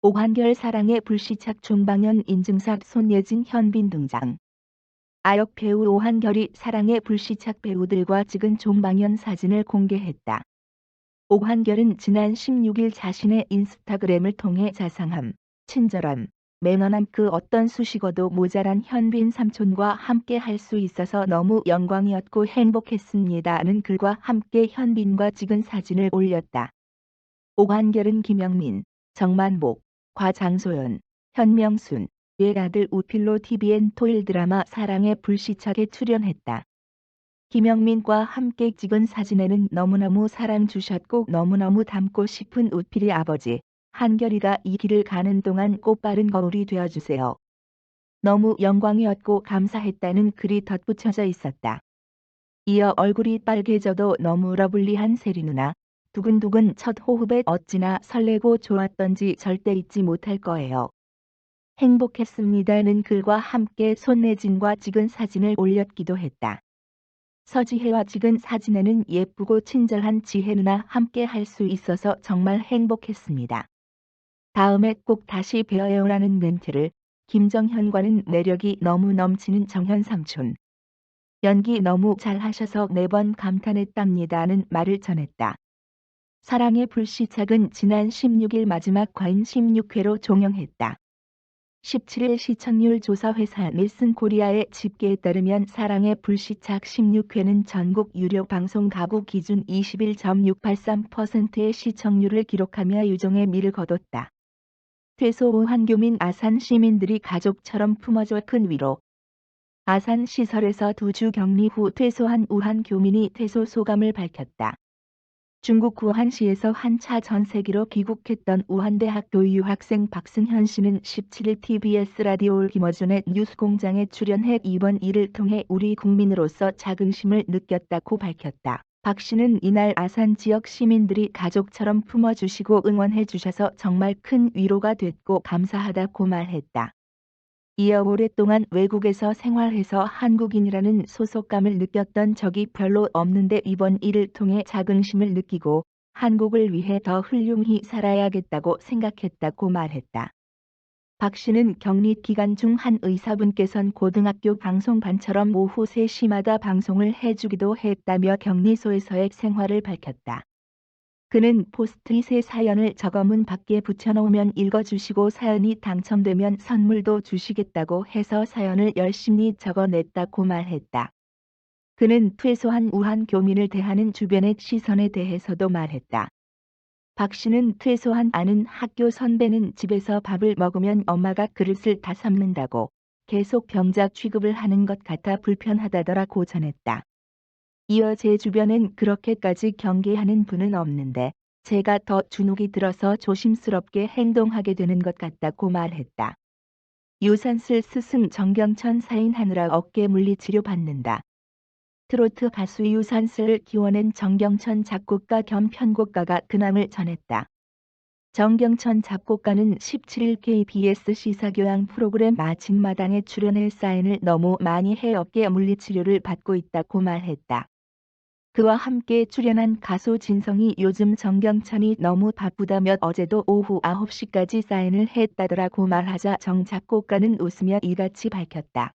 오한결 사랑의 불시착 종방연 인증샷 손예진 현빈 등장. 아역 배우 오한결이 사랑의 불시착 배우들과 찍은 종방연 사진을 공개했다. 오한결은 지난 16일 자신의 인스타그램을 통해 자상함, 친절함, 매너남 그 어떤 수식어도 모자란 현빈 삼촌과 함께 할 수 있어서 너무 영광이었고 행복했습니다는 글과 함께 현빈과 찍은 사진을 올렸다. 오한결은 김영민, 정만복, 과장소연, 현명순, 외아들 우필로 TVN 토일 드라마 사랑의 불시착에 출연했다. 김영민과 함께 찍은 사진에는 너무너무 사랑 주셨고 너무너무 닮고 싶은 우필이 아버지, 한결이가 이 길을 가는 동안 꽃바른 거울이 되어주세요. 너무 영광이었고 감사했다는 글이 덧붙여져 있었다. 이어 얼굴이 빨개져도 너무 러블리한 세리 누나, 두근두근 첫 호흡에 어찌나 설레고 좋았던지 절대 잊지 못할 거예요. 행복했습니다는 글과 함께 손예진과 찍은 사진을 올렸기도 했다. 서지혜와 찍은 사진에는 예쁘고 친절한 지혜 누나 함께 할 수 있어서 정말 행복했습니다. 다음에 꼭 다시 뵈어요라는 멘트를 김정현과는 매력이 너무 넘치는 정현 삼촌. 연기 너무 잘하셔서 매번 감탄했답니다는 말을 전했다. 사랑의 불시착은 지난 16일 마지막 과인 16회로 종영했다. 17일 시청률 조사 회사 닐슨 코리아의 집계에 따르면 사랑의 불시착 16회는 전국 유료 방송 가구 기준 21.683%의 시청률을 기록하며 유종의 미를 거뒀다. 퇴소 오한교민 아산 시민들이 가족처럼 품어줘 큰 위로. 아산 시설에서 2주 격리 후 퇴소한 우한 교민이 퇴소 소감을 밝혔다. 중국 우한시에서 한차 전세기로 귀국했던 우한대학 교유학생 박승현 씨는 17일 TBS 라디오 김어준의 뉴스공장에 출연해 이번 일을 통해 우리 국민으로서 자긍심을 느꼈다고 밝혔다. 박 씨는 이날 아산 지역 시민들이 가족처럼 품어주시고 응원해주셔서 정말 큰 위로가 됐고 감사하다고 말했다. 이어 오랫동안 외국에서 생활해서 한국인이라는 소속감을 느꼈던 적이 별로 없는데 이번 일을 통해 자긍심을 느끼고 한국을 위해 더 훌륭히 살아야겠다고 생각했다고 말했다. 박 씨는 격리 기간 중 한 의사분께선 고등학교 방송반처럼 오후 3시마다 방송을 해주기도 했다며 격리소에서의 생활을 밝혔다. 그는 포스트잇에 사연을 적어 문 밖에 붙여놓으면 읽어주시고 사연이 당첨되면 선물도 주시겠다고 해서 사연을 열심히 적어냈다고 말했다. 그는 퇴소한 우한 교민을 대하는 주변의 시선에 대해서도 말했다. 박 씨는 퇴소한 아는 학교 선배는 집에서 밥을 먹으면 엄마가 그릇을 다 삶는다고 계속 병자 취급을 하는 것 같아 불편하다더라고 전했다. 이어 제 주변엔 그렇게까지 경계하는 분은 없는데 제가 더 주눅이 들어서 조심스럽게 행동하게 되는 것 같다고 말했다. 유산슬 스승 정경천 사인하느라 어깨 물리치료 받는다. 트로트 가수 유산슬을 키워낸 정경천 작곡가 겸 편곡가가 근황을 전했다. 정경천 작곡가는 17일 KBS 시사교양 프로그램 아침마당에 출연해 사인을 너무 많이 해 어깨 물리치료를 받고 있다고 말했다. 그와 함께 출연한 가수 진성이 요즘 정경천이 너무 바쁘다며 어제도 오후 9시까지 사인을 했다더라고 말하자 정 작곡가는 웃으며 이같이 밝혔다.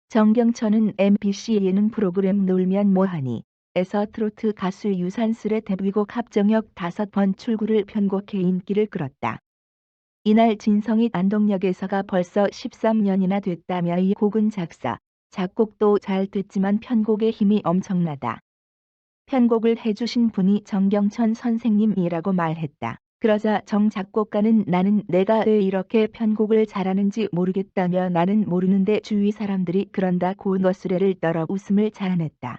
정경천은 MBC 예능 프로그램 놀면 뭐하니 에서 트로트 가수 유산슬의 데뷔곡 합정역 5번 출구를 편곡해 인기를 끌었다. 이날 진성이 안동역에서가 벌써 13년이나 됐다며 이 곡은 작사, 작곡도 잘 됐지만 편곡의 힘이 엄청나다. 편곡을 해주신 분이 정경천 선생님이라고 말했다. 그러자 정 작곡가는 나는 내가 왜 이렇게 편곡을 잘하는지 모르겠다며 나는 모르는데 주위 사람들이 그런다고 너스레를 떨어 웃음을 자아냈다.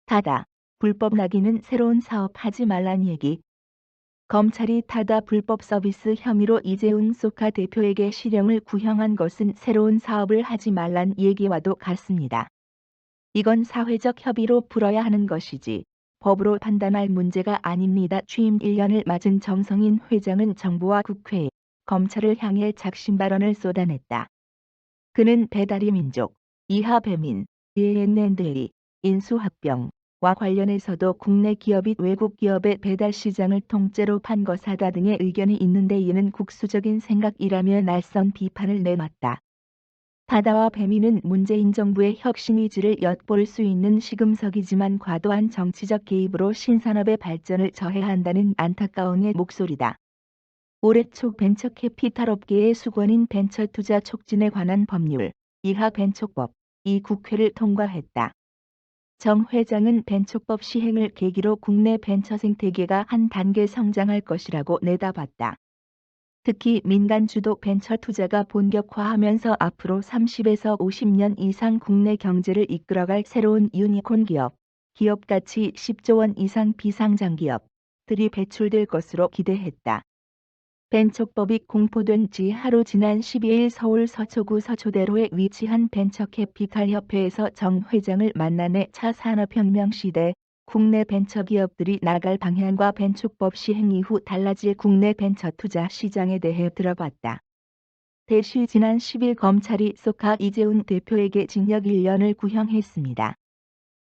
타다. 불법 낙인은 새로운 사업 하지 말란 얘기. 검찰이 타다 불법 서비스 혐의로 이재용 소카 대표에게 실형을 구형한 것은 새로운 사업을 하지 말란 얘기와도 같습니다. 이건 사회적 협의로 풀어야 하는 것이지 법으로 판단할 문제가 아닙니다. 취임 1년을 맞은 정성인 회장은 정부와 국회, 검찰을 향해 작심 발언을 쏟아냈다. 그는 배다리 민족, 이하 배민, ENN들이 인수합병, 관련해서도 국내 기업이 외국 기업의 배달 시장을 통째로 판 것하다 등의 의견이 있는데 이는 국수적인 생각이라며 날선 비판을 내놨다. 바다와 배민은 문재인 정부의 혁신 의지를 엿볼 수 있는 시금석이지만 과도한 정치적 개입으로 신산업의 발전을 저해한다는 안타까움의 목소리다. 올해 초 벤처캐피탈 업계의 수건인 벤처투자 촉진에 관한 법률, 이하 벤처법이 국회를 통과했다. 정 회장은 벤처법 시행을 계기로 국내 벤처 생태계가 한 단계 성장할 것이라고 내다봤다. 특히 민간 주도 벤처 투자가 본격화하면서 앞으로 30에서 50년 이상 국내 경제를 이끌어갈 새로운 유니콘 기업, 기업 가치 10조 원 이상 비상장 기업들이 배출될 것으로 기대했다. 벤처법이 공포된 지 하루 지난 12일 서울 서초구 서초대로에 위치한 벤처캐피탈협회에서 정 회장을 만난 차 산업혁명 시대 국내 벤처기업들이 나갈 방향과 벤처법 시행 이후 달라질 국내 벤처 투자 시장에 대해 들어봤다. 대시 지난 10일 검찰이 소카 이재훈 대표에게 징역 1년을 구형했습니다.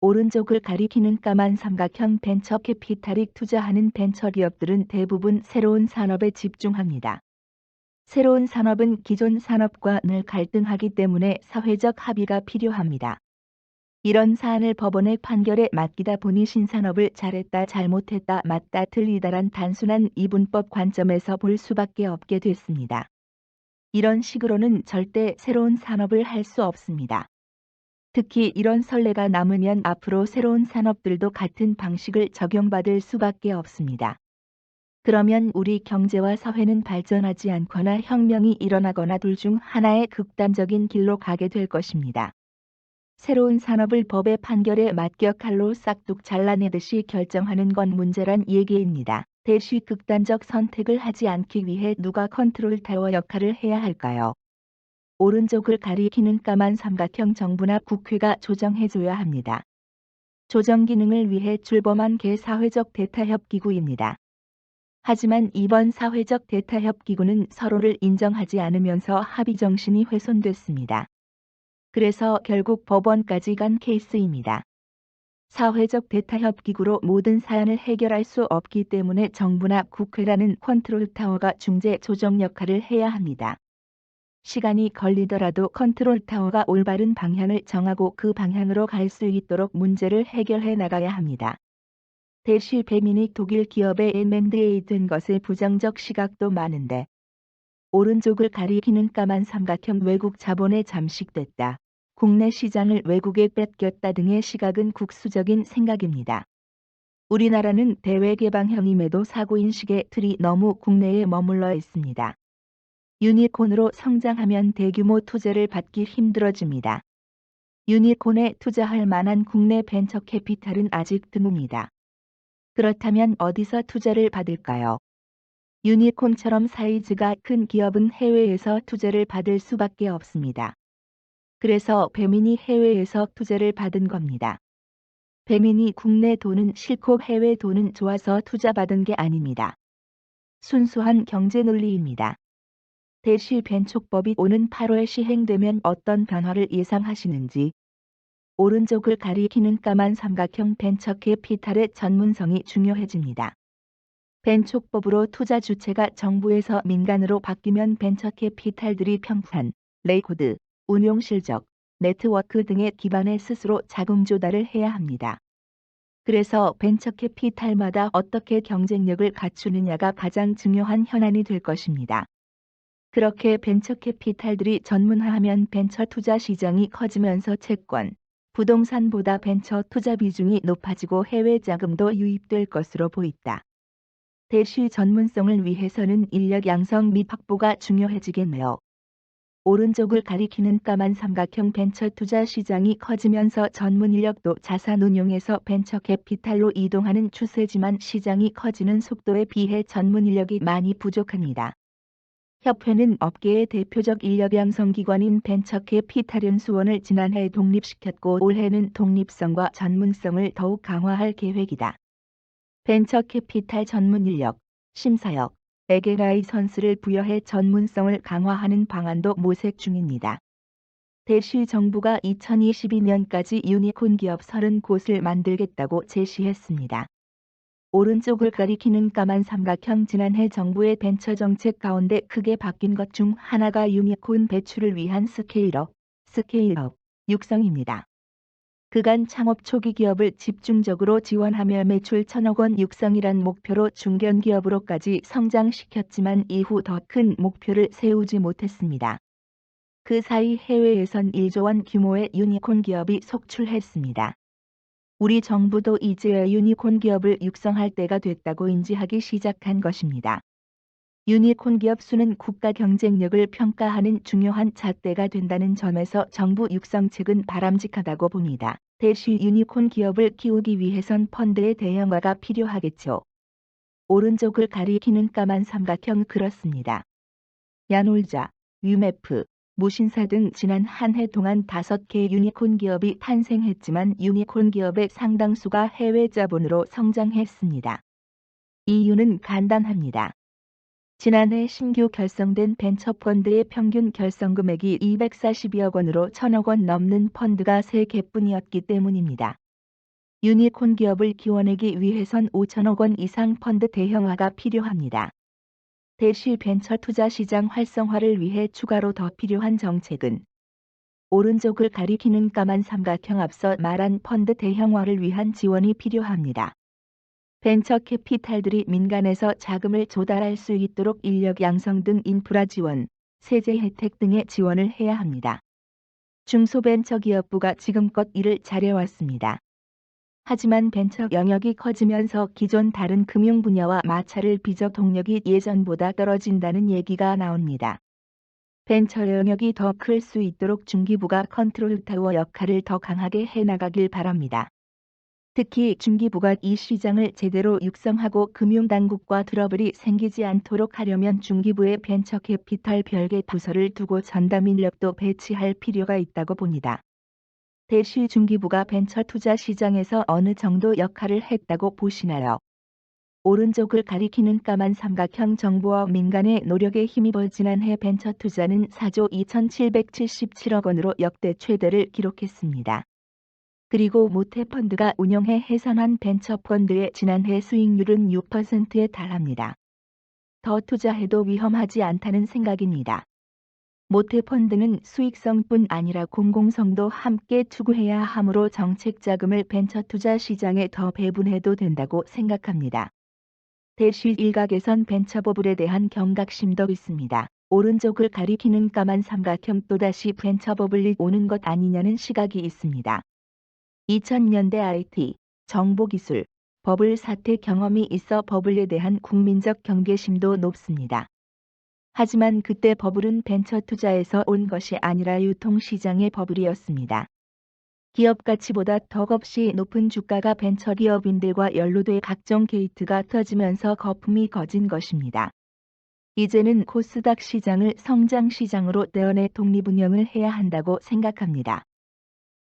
오른쪽을 가리키는 까만 삼각형 벤처 캐피탈이 투자하는 벤처기업들은 대부분 새로운 산업에 집중합니다. 새로운 산업은 기존 산업과 늘 갈등하기 때문에 사회적 합의가 필요합니다. 이런 사안을 법원의 판결에 맡기다 보니 신산업을 잘했다 잘못했다 맞다 틀리다란 단순한 이분법 관점에서 볼 수밖에 없게 됐습니다. 이런 식으로는 절대 새로운 산업을 할 수 없습니다. 특히 이런 선례가 남으면 앞으로 새로운 산업들도 같은 방식을 적용받을 수밖에 없습니다. 그러면 우리 경제와 사회는 발전하지 않거나 혁명이 일어나거나 둘 중 하나의 극단적인 길로 가게 될 것입니다. 새로운 산업을 법의 판결에 맡겨 칼로 싹둑 잘라내듯이 결정하는 건 문제란 얘기입니다. 대시 극단적 선택을 하지 않기 위해 누가 컨트롤 타워 역할을 해야 할까요? 오른쪽을 가리키는 까만 삼각형 정부나 국회가 조정해줘야 합니다. 조정 기능을 위해 출범한 개사회적 대타협기구입니다. 하지만 이번 사회적 대타협기구는 서로를 인정하지 않으면서 합의 정신이 훼손됐습니다. 그래서 결국 법원까지 간 케이스입니다. 사회적 대타협기구로 모든 사안을 해결할 수 없기 때문에 정부나 국회라는 컨트롤 타워가 중재 조정 역할을 해야 합니다. 시간이 걸리더라도 컨트롤 타워가 올바른 방향을 정하고 그 방향으로 갈 수 있도록 문제를 해결해 나가야 합니다. 대시 배민이 독일 기업의 M&A 된 것에 부정적 시각도 많은데 오른쪽을 가리키는 까만 삼각형 외국 자본에 잠식됐다. 국내 시장을 외국에 뺏겼다 등의 시각은 국수적인 생각입니다. 우리나라는 대외개방형임에도 사고인식의 틀이 너무 국내에 머물러 있습니다. 유니콘으로 성장하면 대규모 투자를 받기 힘들어집니다. 유니콘에 투자할 만한 국내 벤처 캐피탈은 아직 드뭅니다. 그렇다면 어디서 투자를 받을까요? 유니콘처럼 사이즈가 큰 기업은 해외에서 투자를 받을 수밖에 없습니다. 그래서 배민이 해외에서 투자를 받은 겁니다. 배민이 국내 돈은 싫고 해외 돈은 좋아서 투자받은 게 아닙니다. 순수한 경제 논리입니다. 대시 벤처법이 오는 8월 시행되면 어떤 변화를 예상하시는지. 오른쪽을 가리키는 까만 삼각형 벤처 캐피탈의 전문성이 중요해집니다. 벤처법으로 투자 주체가 정부에서 민간으로 바뀌면 벤처 캐피탈들이 평판, 레코드, 운용 실적, 네트워크 등에 기반해 스스로 자금 조달을 해야 합니다. 그래서 벤처 캐피탈마다 어떻게 경쟁력을 갖추느냐가 가장 중요한 현안이 될 것입니다. 그렇게 벤처 캐피탈들이 전문화하면 벤처 투자 시장이 커지면서 채권, 부동산보다 벤처 투자 비중이 높아지고 해외 자금도 유입될 것으로 보인다. 대시 전문성을 위해서는 인력 양성 및 확보가 중요해지겠네요. 오른쪽을 가리키는 까만 삼각형 벤처 투자 시장이 커지면서 전문 인력도 자산 운용에서 벤처 캐피탈로 이동하는 추세지만 시장이 커지는 속도에 비해 전문 인력이 많이 부족합니다. 협회는 업계의 대표적 인력 양성 기관인 벤처 캐피탈 연수원을 지난해 독립시켰고 올해는 독립성과 전문성을 더욱 강화할 계획이다. 벤처 캐피탈 전문 인력, 심사역에게 라이선스를 부여해 전문성을 강화하는 방안도 모색 중입니다. 대시 정부가 2022년까지 유니콘 기업 30곳을 만들겠다고 제시했습니다. 오른쪽을 가리키는 까만 삼각형 지난해 정부의 벤처 정책 가운데 크게 바뀐 것 중 하나가 유니콘 배출을 위한 스케일업 육성입니다. 그간 창업 초기 기업을 집중적으로 지원하며 매출 1,000억 원 육성이란 목표로 중견기업으로까지 성장시켰지만 이후 더 큰 목표를 세우지 못했습니다. 그 사이 해외에선 1조 원 규모의 유니콘 기업이 속출했습니다. 우리 정부도 이제야 유니콘 기업을 육성할 때가 됐다고 인지하기 시작한 것입니다. 유니콘 기업 수는 국가 경쟁력을 평가하는 중요한 잣대가 된다는 점에서 정부 육성책은 바람직하다고 봅니다. 대시 유니콘 기업을 키우기 위해선 펀드의 대형화가 필요하겠죠. 오른쪽을 가리키는 까만 삼각형 그렇습니다. 야놀자, 위메프, 무신사 등 지난 한 해 동안 5개 유니콘 기업이 탄생했지만 유니콘 기업의 상당수가 해외 자본으로 성장했습니다. 이유는 간단합니다. 지난해 신규 결성된 벤처펀드의 평균 결성 금액이 242억 원으로 1,000억 원 넘는 펀드가 3개뿐이었기 때문입니다. 유니콘 기업을 키워내기 위해선 5천억 원 이상 펀드 대형화가 필요합니다. 대시 벤처 투자 시장 활성화를 위해 추가로 더 필요한 정책은 오른쪽을 가리키는 까만 삼각형 앞서 말한 펀드 대형화를 위한 지원이 필요합니다. 벤처 캐피탈들이 민간에서 자금을 조달할 수 있도록 인력 양성 등 인프라 지원, 세제 혜택 등의 지원을 해야 합니다. 중소벤처기업부가 지금껏 이를 잘해왔습니다. 하지만 벤처 영역이 커지면서 기존 다른 금융 분야와 마찰을 빚어 동력이 예전보다 떨어진다는 얘기가 나옵니다. 벤처 영역이 더 클 수 있도록 중기부가 컨트롤 타워 역할을 더 강하게 해나가길 바랍니다. 특히 중기부가 이 시장을 제대로 육성하고 금융당국과 트러블이 생기지 않도록 하려면 중기부에 벤처 캐피탈 별개 부서를 두고 전담 인력도 배치할 필요가 있다고 봅니다. 대시 중기부가 벤처 투자 시장에서 어느 정도 역할을 했다고 보시나요? 오른쪽을 가리키는 까만 삼각형 정부와 민간의 노력에 힘입어 지난해 벤처 투자는 4조 2,777억 원으로 역대 최대를 기록했습니다. 그리고 모태펀드가 운영해 해산한 벤처펀드의 지난해 수익률은 6%에 달합니다. 더 투자해도 위험하지 않다는 생각입니다. 모태펀드는 수익성뿐 아니라 공공성도 함께 추구해야 하므로 정책 자금을 벤처 투자 시장에 더 배분해도 된다고 생각합니다. 대시 일각에선 벤처 버블에 대한 경각심도 있습니다. 오른쪽을 가리키는 까만 삼각형 또다시 벤처 버블이 오는 것 아니냐는 시각이 있습니다. 2000년대 IT, 정보기술, 버블 사태 경험이 있어 버블에 대한 국민적 경계심도 높습니다. 하지만 그때 버블은 벤처 투자에서 온 것이 아니라 유통시장의 버블이었습니다. 기업 가치보다 덕없이 높은 주가가 벤처 기업인들과 연루돼 각종 게이트가 터지면서 거품이 거진 것입니다. 이제는 코스닥 시장을 성장 시장으로 떼어내 독립운영을 해야 한다고 생각합니다.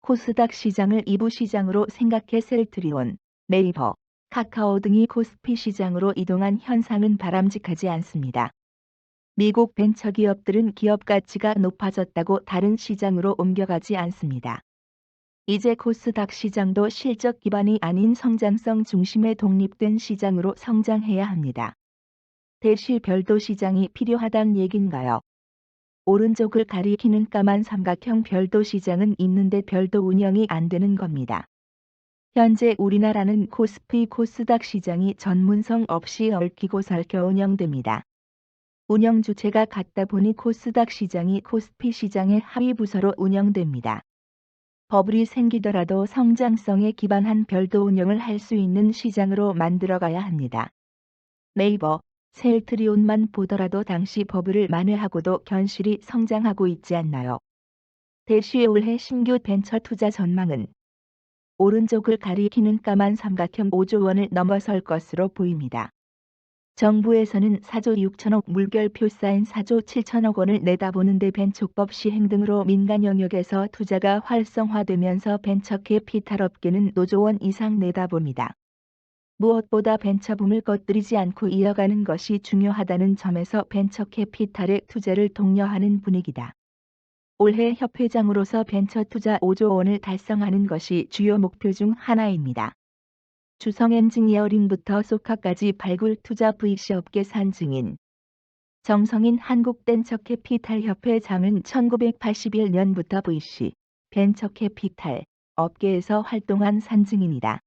코스닥 시장을 2부 시장으로 생각해 셀트리온, 네이버, 카카오 등이 코스피 시장으로 이동한 현상은 바람직하지 않습니다. 미국 벤처기업들은 기업 가치가 높아졌다고 다른 시장으로 옮겨가지 않습니다. 이제 코스닥 시장도 실적 기반이 아닌 성장성 중심의 독립된 시장으로 성장해야 합니다. 대시 별도 시장이 필요하단 얘긴가요? 오른쪽을 가리키는 까만 삼각형 별도 시장은 있는데 별도 운영이 안 되는 겁니다. 현재 우리나라는 코스피 코스닥 시장이 전문성 없이 얽히고 설켜 운영됩니다. 운영 주체가 같다 보니 코스닥 시장이 코스피 시장의 하위 부서로 운영됩니다. 버블이 생기더라도 성장성에 기반한 별도 운영을 할 수 있는 시장으로 만들어가야 합니다. 네이버, 셀트리온만 보더라도 당시 버블을 만회하고도 견실히 성장하고 있지 않나요? 대시 올해 신규 벤처 투자 전망은 오른쪽을 가리키는 까만 삼각형 5조 원을 넘어설 것으로 보입니다. 정부에서는 4조 6천억 물결표 쌓인 4조 7천억 원을 내다보는데 벤처법 시행 등으로 민간 영역에서 투자가 활성화되면서 벤처 캐피탈 업계는 노조 원 이상 내다봅니다. 무엇보다 벤처붐을 꺼뜨리지 않고 이어가는 것이 중요하다는 점에서 벤처 캐피탈의 투자를 독려하는 분위기다. 올해 협회장으로서 벤처 투자 5조 원을 달성하는 것이 주요 목표 중 하나입니다. 주성 엔지니어링부터 소카까지 발굴 투자 VC 업계 산증인 정성인 한국벤처캐피탈협회장은 1981년부터 VC, 벤처캐피탈 업계에서 활동한 산증인이다.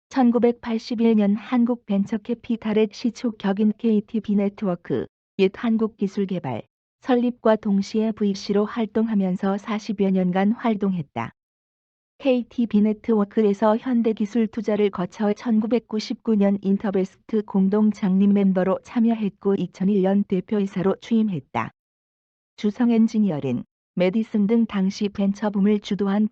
1981년 한국벤처캐피탈의 시초 격인 KTB네트워크, 옛 한국기술개발, 설립과 동시에 VC로 활동하면서 40여 년간 활동했다. KTB네트워크에서 현대기술투자를 거쳐 1999년 인터베스트 공동 장립 멤버로 참여했고 2001년 대표이사로 취임했다. 주성 엔지니어링, 메디슨 등 당시 벤처붐을 주도한